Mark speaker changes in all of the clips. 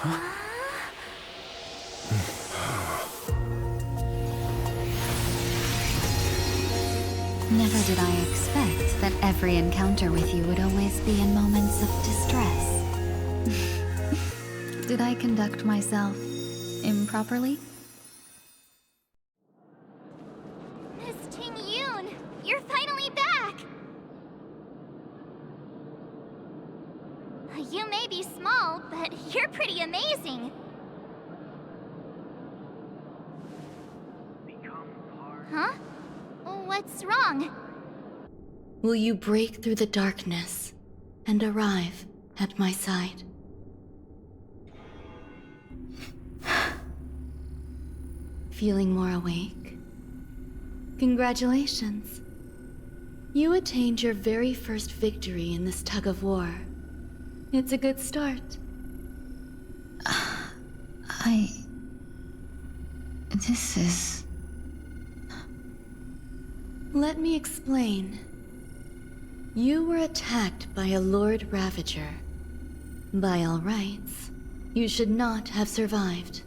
Speaker 1: Never did I expect that every encounter with you would always be in moments of distress. Did I conduct myself improperly?
Speaker 2: Miss Tingyun, you're finally back! You may be small, but you're pretty amazing. Huh? What's wrong?
Speaker 1: Will you break through the darkness and arrive at my side? Feeling more awake? Congratulations. You attained your very first victory in this tug of war. It's a good start. This is... Let me explain. You were attacked by a Lord Ravager. By all rights, you should not have survived.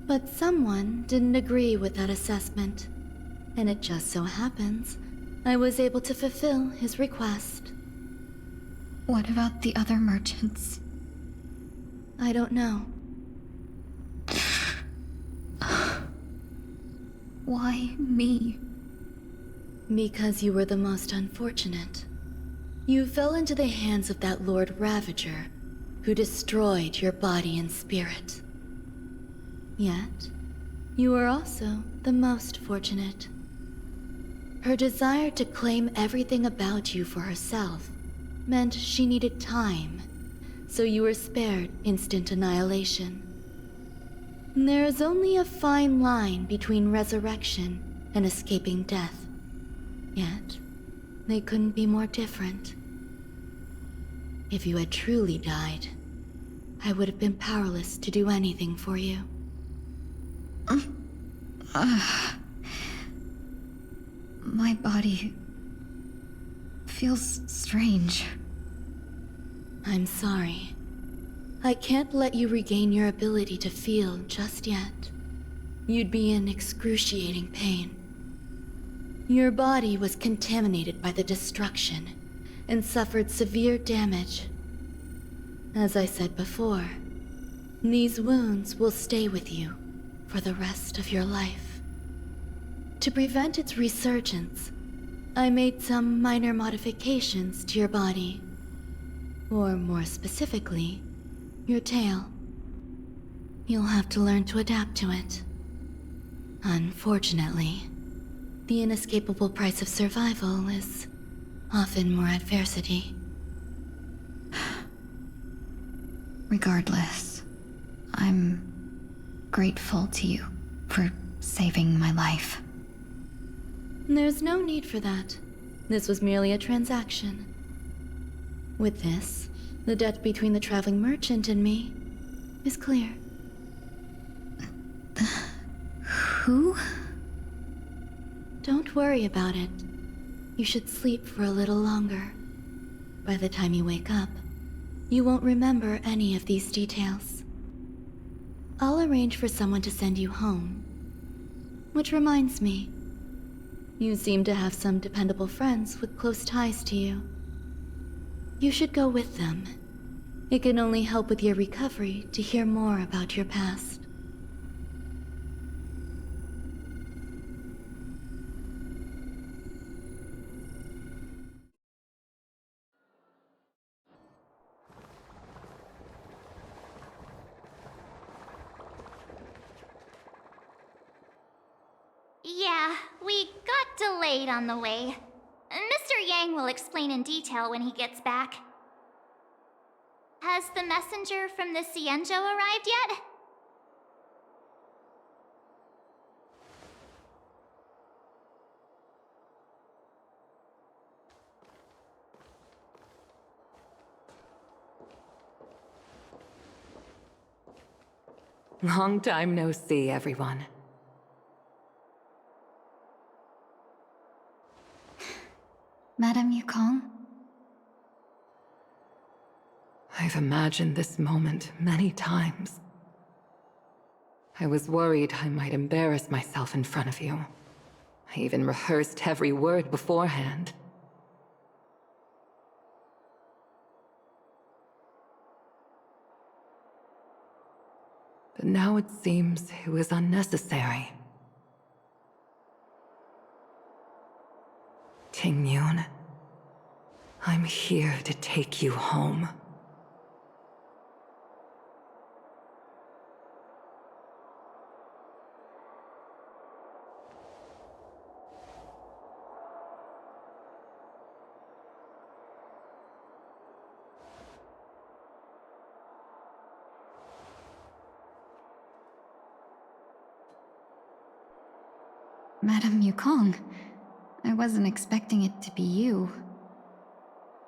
Speaker 1: But someone didn't agree with that assessment, and it just so happens I was able to fulfill his request. What about the other merchants? I don't know. Why me? Because you were the most unfortunate. You fell into the hands of that Lord Ravager, who destroyed your body and spirit. Yet, you were also the most fortunate. Her desire to claim everything about you for herself meant she needed time, so you were spared instant annihilation. There is only a fine line between resurrection and escaping death. Yet, they couldn't be more different. If you had truly died, I would have been powerless to do anything for you. My body feels strange. I'm sorry. I can't let you regain your ability to feel just yet. You'd be in excruciating pain. Your body was contaminated by the destruction and suffered severe damage. As I said before, these wounds will stay with you for the rest of your life. To prevent its resurgence, I made some minor modifications to your body. Or more specifically, your tail. You'll have to learn to adapt to it. Unfortunately, the inescapable price of survival is often more adversity. Regardless, I'm grateful to you for saving my life. There's no need for that. This was merely a transaction. With this, the debt between the traveling merchant and me is clear. Who? Don't worry about it. You should sleep for a little longer. By the time you wake up, you won't remember any of these details. I'll arrange for someone to send you home. Which reminds me, you seem to have some dependable friends with close ties to you. You should go with them. It can only help with your recovery to hear more about your past.
Speaker 2: Yeah, we got delayed on the way. Mr. Yang will explain in detail when he gets back. Has the messenger from the Cienjo arrived yet?
Speaker 3: Long time no see, everyone.
Speaker 1: Madame Yokong?
Speaker 3: I've imagined this moment many times. I was worried I might embarrass myself in front of you. I even rehearsed every word beforehand. But now it seems it was unnecessary. Tingyun, I'm here to take you home.
Speaker 4: Madame Yukong, I wasn't expecting it to be you.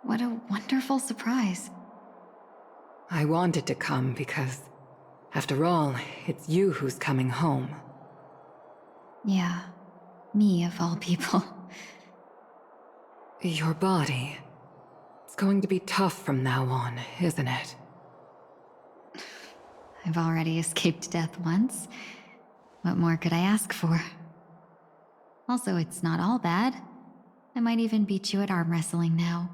Speaker 4: What a wonderful surprise.
Speaker 3: I wanted to come because, after all, it's you who's coming home.
Speaker 4: Yeah, me of all people.
Speaker 3: Your body. It's going to be tough from now on, isn't it?
Speaker 4: I've already escaped death once. What more could I ask for? Also, it's not all bad. I might even beat you at arm wrestling now.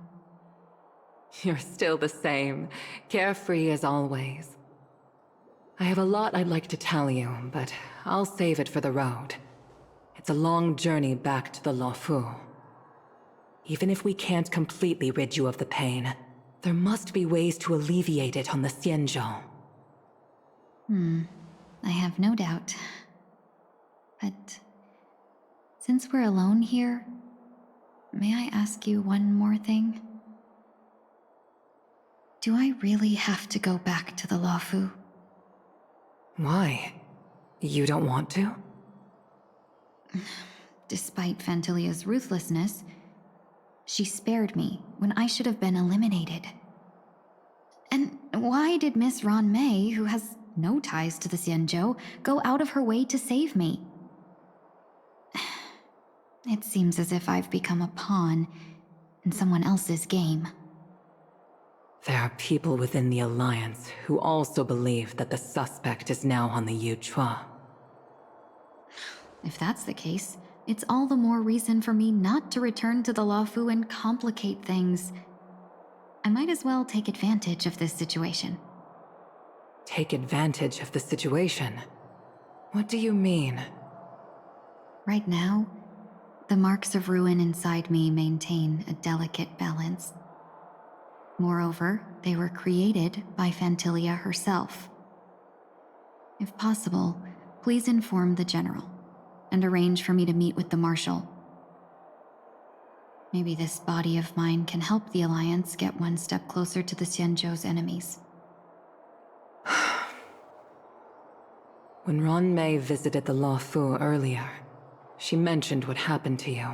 Speaker 3: You're still the same, carefree as always. I have a lot I'd like to tell you, but I'll save it for the road. It's a long journey back to the Luofu. Even if we can't completely rid you of the pain, there must be ways to alleviate it on the Xianzhou.
Speaker 4: I have no doubt. But since we're alone here, may I ask you one more thing? Do I really have to go back to the Luofu?
Speaker 3: Why? You don't want to?
Speaker 4: Despite Fantilia's ruthlessness, she spared me when I should have been eliminated. And why did Miss Ruan Mei, who has no ties to the Xianzhou, go out of her way to save me? It seems as if I've become a pawn in someone else's game.
Speaker 3: There are people within the Alliance who also believe that the suspect is now on the Yuchua.
Speaker 4: If that's the case, it's all the more reason for me not to return to the Luofu and complicate things. I might as well take advantage of this situation.
Speaker 3: Take advantage of the situation? What do you mean?
Speaker 4: Right now, the marks of ruin inside me maintain a delicate balance. Moreover, they were created by Fantilia herself. If possible, please inform the General and arrange for me to meet with the Marshal. Maybe this body of mine can help the Alliance get one step closer to the Xianzhou's enemies.
Speaker 3: When Ruan Mei visited the Luofu earlier, she mentioned what happened to you.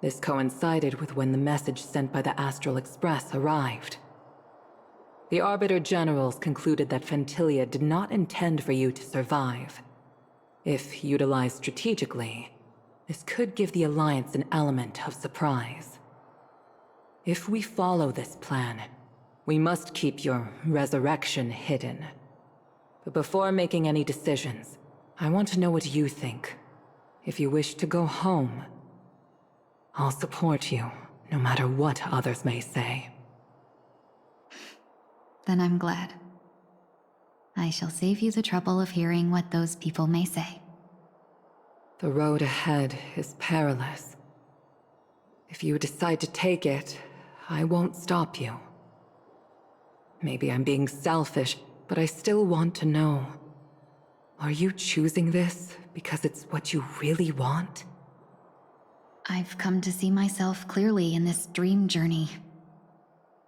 Speaker 3: This coincided with when the message sent by the Astral Express arrived. The Arbiter Generals concluded that Fantilia did not intend for you to survive. If utilized strategically, this could give the Alliance an element of surprise. If we follow this plan, we must keep your resurrection hidden. But before making any decisions, I want to know what you think. If you wish to go home, I'll support you, no matter what others may say.
Speaker 4: Then I'm glad. I shall save you the trouble of hearing what those people may say.
Speaker 3: The road ahead is perilous. If you decide to take it, I won't stop you. Maybe I'm being selfish, but I still want to know. Are you choosing this because it's what you really want?
Speaker 4: I've come to see myself clearly in this dream journey.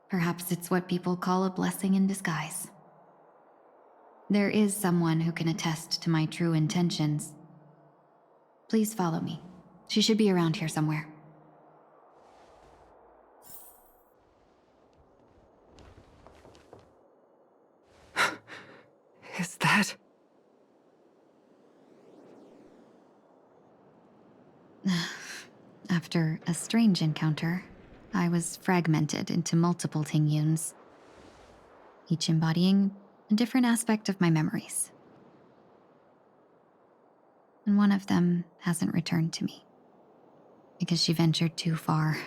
Speaker 4: Perhaps it's what people call a blessing in disguise. There is someone who can attest to my true intentions. Please follow me. She should be around here somewhere.
Speaker 3: Is that...
Speaker 4: After a strange encounter, I was fragmented into multiple Tingyuns. each embodying a different aspect of my memories. And one of them hasn't returned to me because she ventured too far.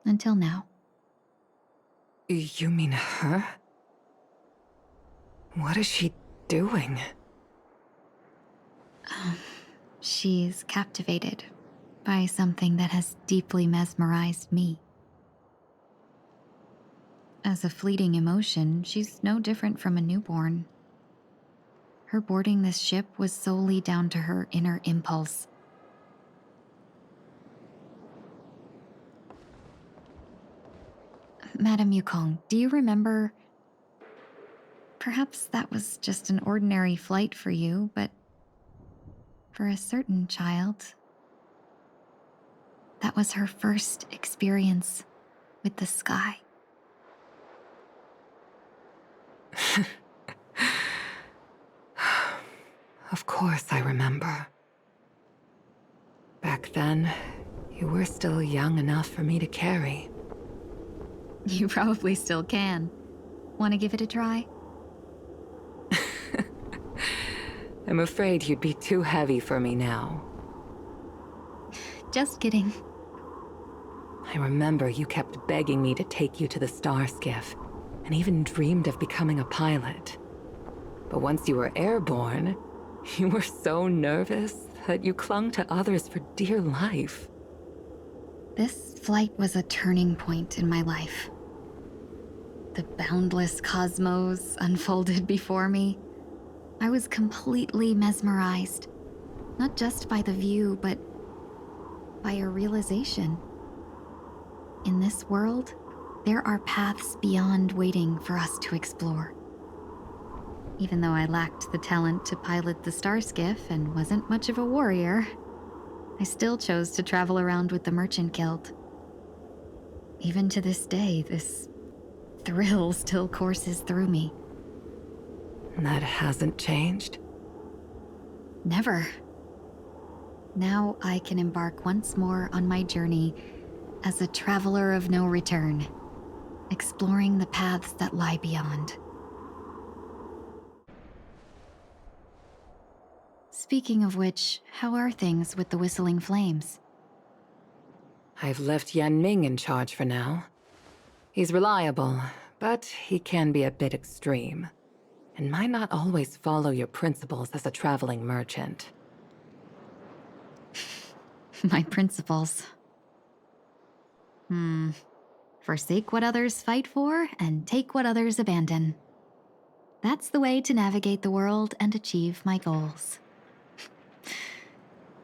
Speaker 4: Until now.
Speaker 3: You mean her? What is she doing?
Speaker 4: She's captivated by something that has deeply mesmerized me. As a fleeting emotion, she's no different from a newborn. Her boarding this ship was solely down to her inner impulse. Madame Yukong, do you remember? Perhaps that was just an ordinary flight for you, but for a certain child, that was her first experience with the sky.
Speaker 3: Of course I remember. Back then, you were still young enough for me to carry.
Speaker 4: You probably still can. Want to give it a try?
Speaker 3: I'm afraid you'd be too heavy for me now.
Speaker 4: Just kidding.
Speaker 3: I remember you kept begging me to take you to the star skiff, and even dreamed of becoming a pilot. But once you were airborne, you were so nervous that you clung to others for dear life.
Speaker 4: This flight was a turning point in my life. The boundless cosmos unfolded before me. I was completely mesmerized, not just by the view, but by a realization. In this world, there are paths beyond waiting for us to explore. Even though I lacked the talent to pilot the star skiff and wasn't much of a warrior, I still chose to travel around with the Merchant Guild. Even to this day, this thrill still courses through me.
Speaker 3: That hasn't changed?
Speaker 4: Never. Now I can embark once more on my journey as a traveler of no return, exploring the paths that lie beyond. Speaking of which, how are things with the Whistling Flames?
Speaker 3: I've left Yan Ming in charge for now. He's reliable, but he can be a bit extreme, and might not always follow your principles as a traveling merchant.
Speaker 4: My principles. Forsake what others fight for and take what others abandon. That's the way to navigate the world and achieve my goals.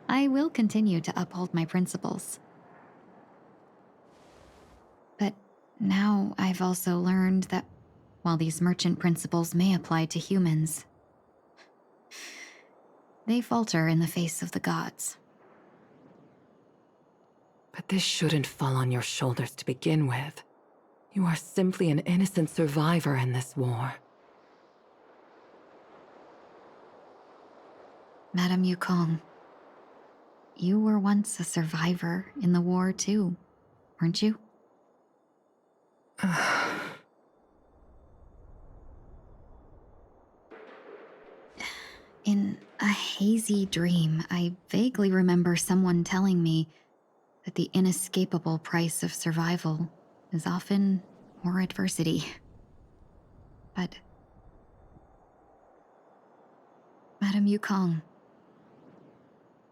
Speaker 4: I will continue to uphold my principles. But now I've also learned that while these merchant principles may apply to humans, they falter in the face of the gods.
Speaker 3: But this shouldn't fall on your shoulders to begin with. You are simply an innocent survivor in this war.
Speaker 4: Madame Yukong, you were once a survivor in the war too, weren't you? In a hazy dream, I vaguely remember someone telling me that the inescapable price of survival is often more adversity. But Madame Yukong,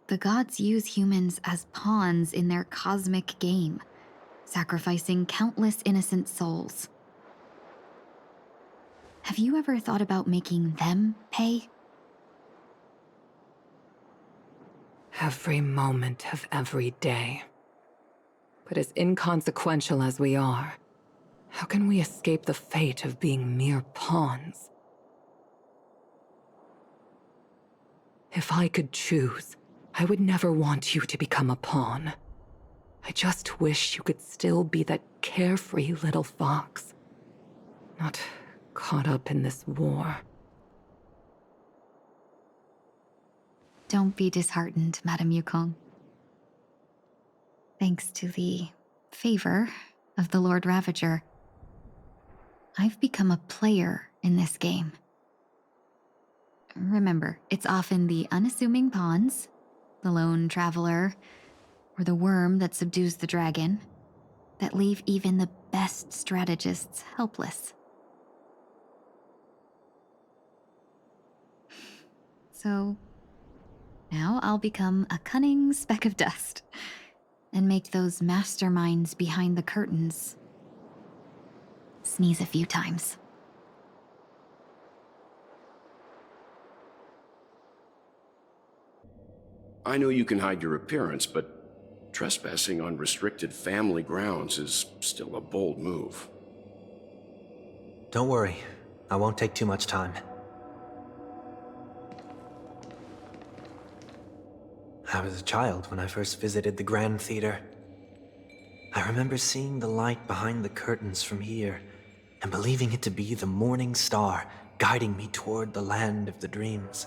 Speaker 4: the gods use humans as pawns in their cosmic game, sacrificing countless innocent souls. Have you ever thought about making them pay?
Speaker 3: Every moment of every day. But as inconsequential as we are, how can we escape the fate of being mere pawns? If I could choose, I would never want you to become a pawn. I just wish you could still be that carefree little fox, not caught up in this war.
Speaker 4: Don't be disheartened, Madame Yukong. Thanks to the favor of the Lord Ravager, I've become a player in this game. Remember, it's often the unassuming pawns, the lone traveler, or the worm that subdues the dragon, that leave even the best strategists helpless. So, now I'll become a cunning speck of dust, and make those masterminds behind the curtains sneeze a few times.
Speaker 5: I know you can hide your appearance, but trespassing on restricted family grounds is still a bold move.
Speaker 6: Don't worry, I won't take too much time. I was a child when I first visited the Grand Theater. I remember seeing the light behind the curtains from here, and believing it to be the morning star guiding me toward the land of the dreams.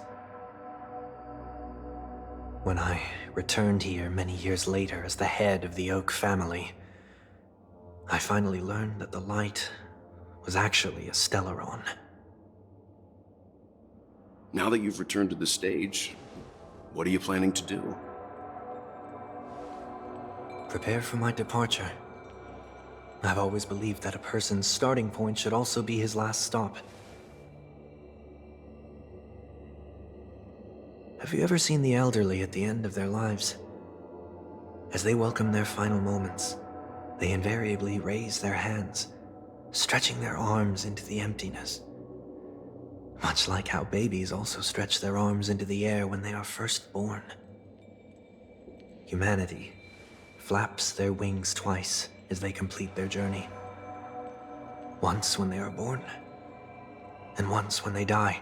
Speaker 6: When I returned here many years later as the head of the Oak family, I finally learned that the light was actually a Stellaron.
Speaker 5: Now that you've returned to the stage, what are you planning to do?
Speaker 6: Prepare for my departure. I've always believed that a person's starting point should also be his last stop. Have you ever seen the elderly at the end of their lives? As they welcome their final moments, they invariably raise their hands, stretching their arms into the emptiness. Much like how babies also stretch their arms into the air when they are first born. Humanity flaps their wings twice as they complete their journey. Once when they are born, and once when they die.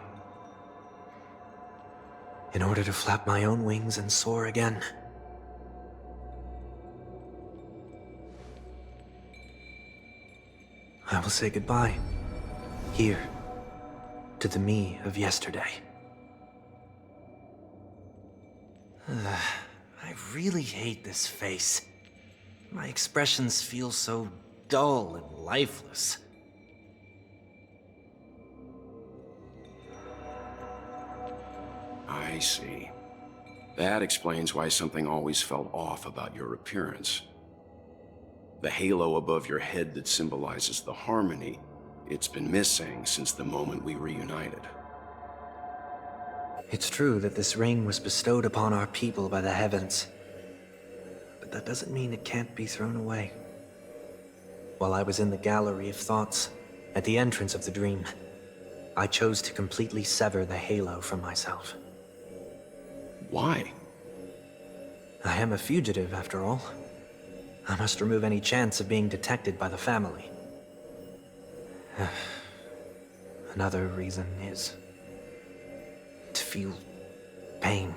Speaker 6: In order to flap my own wings and soar again. I will say goodbye, here, to the me of yesterday. I really hate this face. My expressions feel so dull and lifeless.
Speaker 5: I see. That explains why something always felt off about your appearance. The halo above your head that symbolizes the harmony, it's been missing since the moment we reunited.
Speaker 6: It's true that this ring was bestowed upon our people by the heavens. But that doesn't mean it can't be thrown away. While I was in the gallery of thoughts, at the entrance of the dream, I chose to completely sever the halo from myself.
Speaker 5: Why?
Speaker 6: I am a fugitive, after all. I must remove any chance of being detected by the family. Another reason is to feel pain.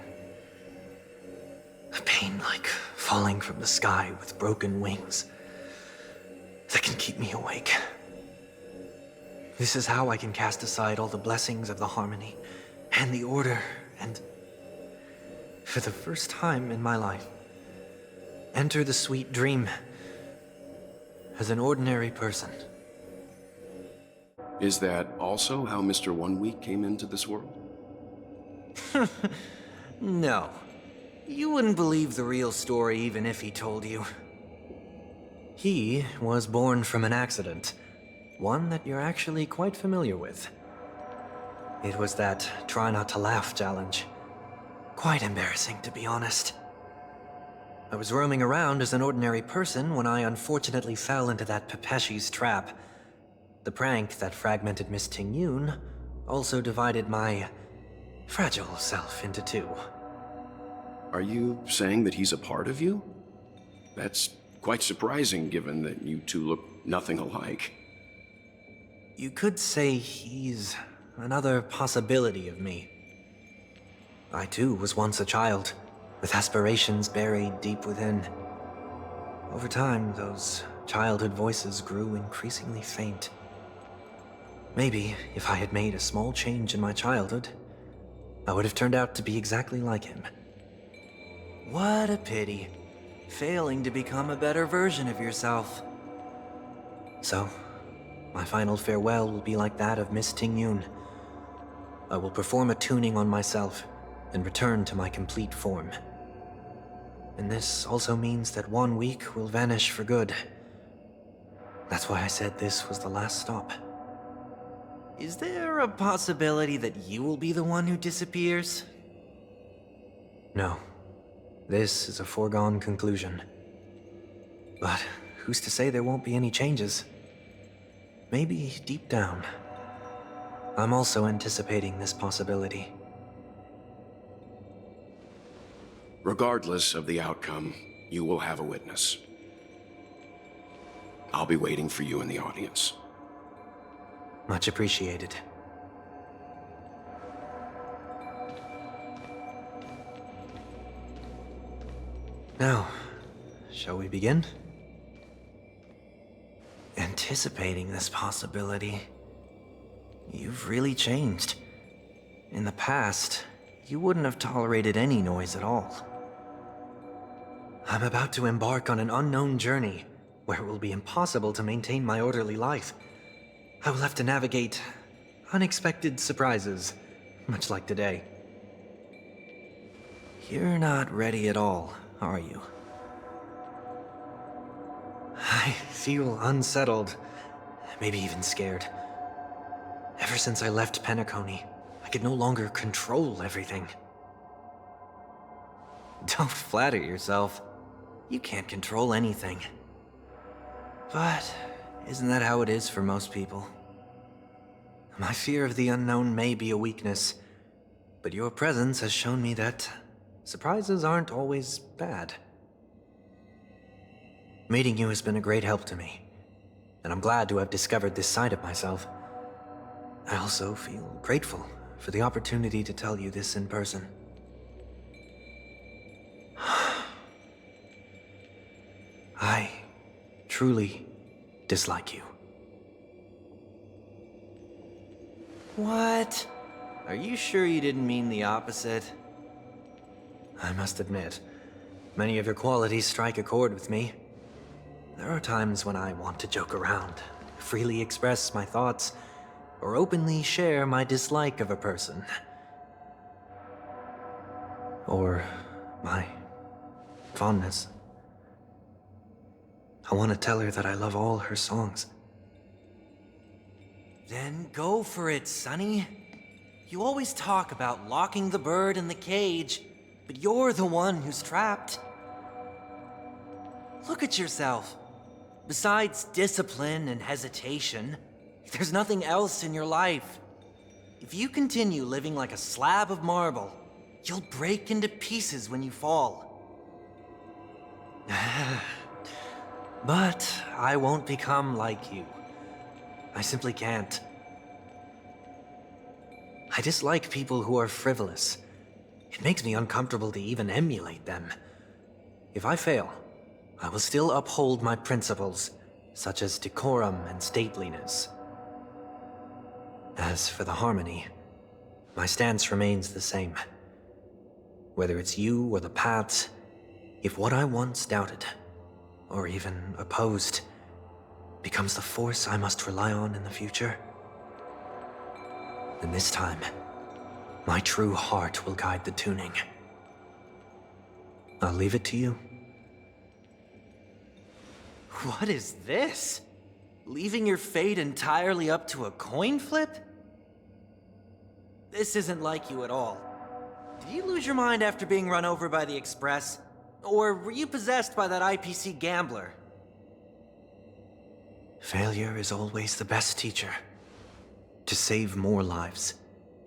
Speaker 6: A pain like falling from the sky with broken wings that can keep me awake. This is how I can cast aside all the blessings of the harmony and the order and, for the first time in my life, enter the sweet dream as an ordinary person.
Speaker 5: Is that also how Mr. 1 Week came into this world?
Speaker 6: No. You wouldn't believe the real story even if he told you. He was born from an accident, one that you're actually quite familiar with. It was that try not to laugh challenge. Quite embarrassing, to be honest. I was roaming around as an ordinary person when I unfortunately fell into that Pepeshi's trap. The prank that fragmented Miss Tingyun also divided my fragile self into two.
Speaker 5: Are you saying that he's a part of you? That's quite surprising given that you two look nothing alike.
Speaker 6: You could say he's another possibility of me. I too was once a child, with aspirations buried deep within. Over time, those childhood voices grew increasingly faint. Maybe if I had made a small change in my childhood, I would have turned out to be exactly like him. What a pity. Failing to become a better version of yourself. So, My final farewell will be like that of Miss Tingyun. I will perform a tuning on myself and return to my complete form. And this also means that 1 week will vanish for good. That's why I said this was the last stop. Is there a possibility that you will be the one who disappears? No. This is a foregone conclusion. But who's to say there won't be any changes? Maybe deep down, I'm also anticipating this possibility.
Speaker 5: Regardless of the outcome, you will have a witness. I'll be waiting for you in the audience.
Speaker 6: Much appreciated. Now, shall we begin? Anticipating this possibility, you've really changed. In the past, you wouldn't have tolerated any noise at all. I'm about to embark on an unknown journey where it will be impossible to maintain my orderly life. I will have to navigate unexpected surprises, much like today. You're not ready at all, are you? I feel unsettled, maybe even scared. Ever since I left Penacony, I could no longer control everything. Don't flatter yourself. You can't control anything. But isn't that how it is for most people? My fear of the unknown may be a weakness, but your presence has shown me that surprises aren't always bad. Meeting you has been a great help to me, and I'm glad to have discovered this side of myself. I also feel grateful for the opportunity to tell you this in person. I truly dislike you. What? Are you sure you didn't mean the opposite? I must admit, many of your qualities strike a chord with me. There are times when I want to joke around, freely express my thoughts, or openly share my dislike of a person. Or my fondness. I want to tell her that I love all her songs. Then go for it, Sonny. You always talk about locking the bird in the cage, but you're the one who's trapped. Look at yourself. Besides discipline and hesitation, there's nothing else in your life. If you continue living like a slab of marble, you'll break into pieces when you fall. But I won't become like you. I simply can't. I dislike people who are frivolous. It makes me uncomfortable to even emulate them. If I fail, I will still uphold my principles, such as decorum and stateliness. As for the harmony, my stance remains the same. Whether it's you or the paths, if what I once doubted, or even opposed, becomes the force I must rely on in the future, then this time, my true heart will guide the tuning. I'll leave it to you. What is this? Leaving your fate entirely up to a coin flip? This isn't like you at all. Did you lose your mind after being run over by the Express? Or were you possessed by that IPC gambler? Failure is always the best teacher. To save more lives,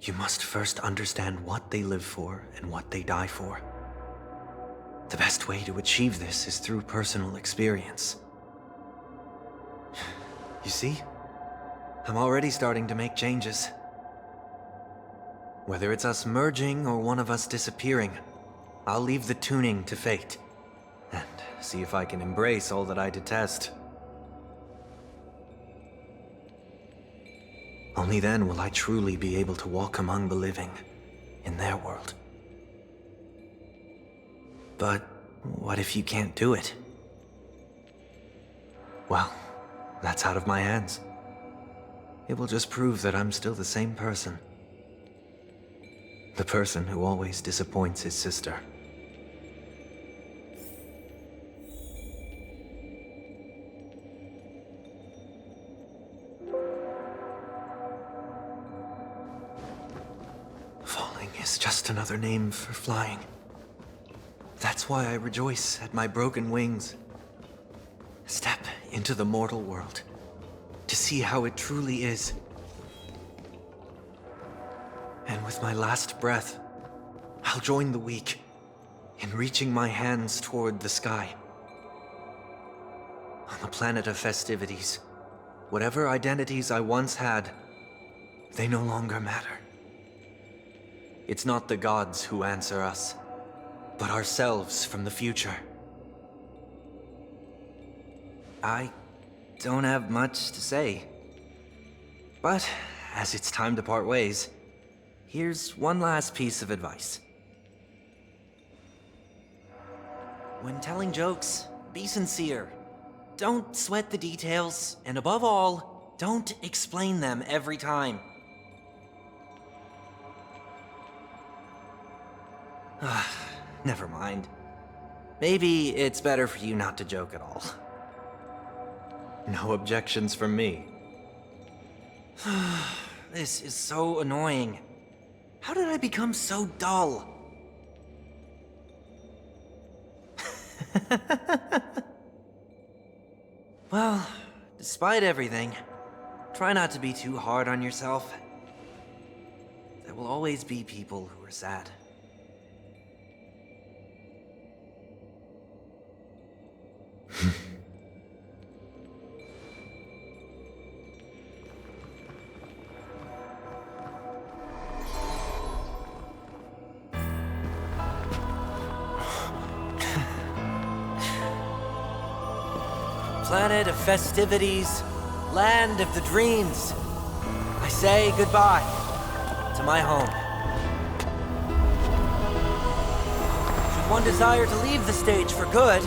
Speaker 6: you must first understand what they live for and what they die for. The best way to achieve this is through personal experience. You see? I'm already starting to make changes. Whether it's us merging or one of us disappearing, I'll leave the tuning to fate, and see if I can embrace all that I detest. Only then will I truly be able to walk among the living, in their world. But what if you can't do it? Well, that's out of my hands. It will just prove that I'm still the same person. The person who always disappoints his sister. Falling is just another name for flying. That's why I rejoice at my broken wings. Step into the mortal world to see how it truly is. And with my last breath, I'll join the weak in reaching my hands toward the sky. On the planet of festivities, whatever identities I once had, they no longer matter. It's not the gods who answer us, but ourselves from the future. I don't have much to say. But, as it's time to part ways, here's one last piece of advice. When telling jokes, be sincere. Don't sweat the details, and above all, don't explain them every time. Never mind. Maybe it's better for you not to joke at all. No objections from me. This is so annoying. How did I become so dull? Well, despite everything, try not to be too hard on yourself. There will always be people who are sad. Planet of festivities, land of the dreams. I say goodbye to my home. Should one desire to leave the stage for good,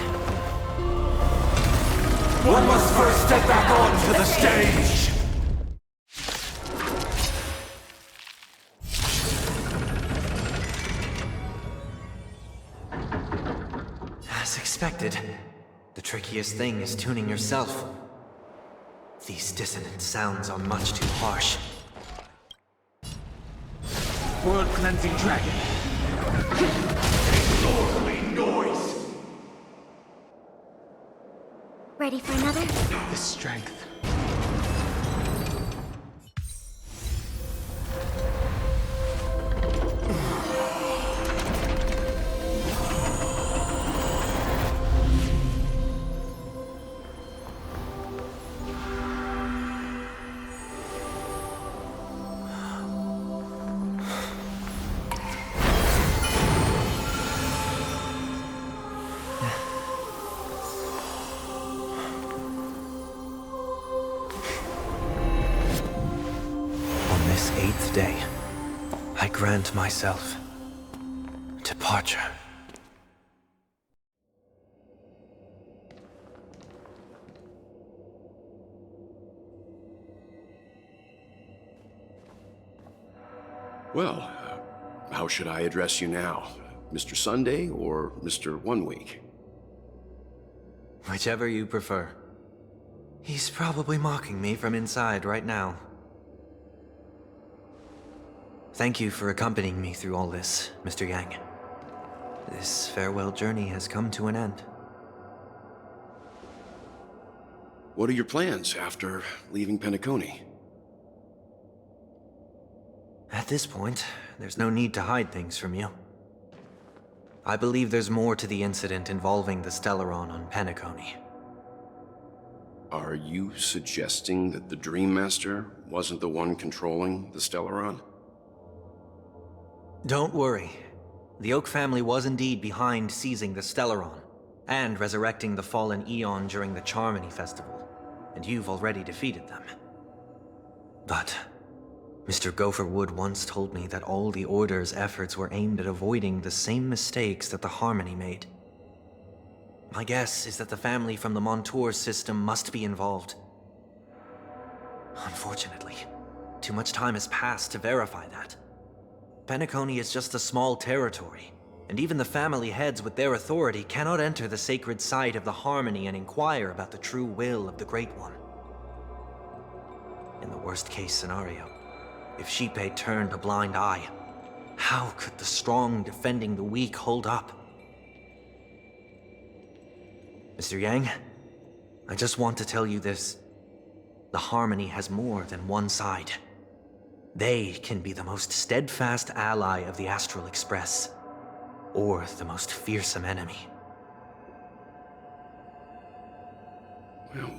Speaker 7: one must first step back onto the stage!
Speaker 6: as expected, the trickiest thing is tuning yourself. These dissonant sounds are much too harsh.
Speaker 7: World-cleansing dragon. A lordly noise.
Speaker 2: Ready for another?
Speaker 7: The strength.
Speaker 6: This 8th day, I grant myself departure.
Speaker 5: Well, how should I address you now? Mr. Sunday or Mr. 1 Week?
Speaker 6: Whichever you prefer. He's probably mocking me from inside right now. Thank you for accompanying me through all this, Mr. Yang. This farewell journey has come to an end.
Speaker 5: What are your plans after leaving Penacony?
Speaker 6: At this point, there's no need to hide things from you. I believe there's more to the incident involving the Stellaron on Penacony.
Speaker 5: Are you suggesting that the Dream Master wasn't the one controlling the Stellaron?
Speaker 6: Don't worry. The Oak family was indeed behind seizing the Stellaron, and resurrecting the fallen Eon during the Charmony Festival, and you've already defeated them. But Mr. Gopherwood once told me that all the Order's efforts were aimed at avoiding the same mistakes that the Harmony made. My guess is that the family from the Montour system must be involved. Unfortunately, too much time has passed to verify that. Penacony is just a small territory, and even the family heads with their authority cannot enter the sacred site of the Harmony and inquire about the true will of the Great One. In the worst-case scenario, if Xipe turned a blind eye, how could the strong defending the weak hold up? Mr. Yang, I just want to tell you this. The Harmony has more than one side. They can be the most steadfast ally of the Astral Express, or the most fearsome enemy.
Speaker 5: Well,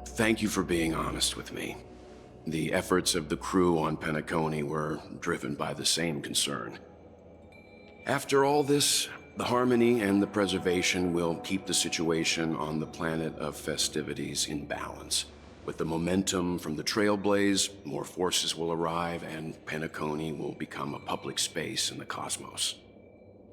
Speaker 5: thank you for being honest with me. The efforts of the crew on Penacony were driven by the same concern. After all this, the Harmony and the Preservation will keep the situation on the planet of festivities in balance. With the momentum from the Trailblaze, more forces will arrive and Penacony will become a public space in the cosmos.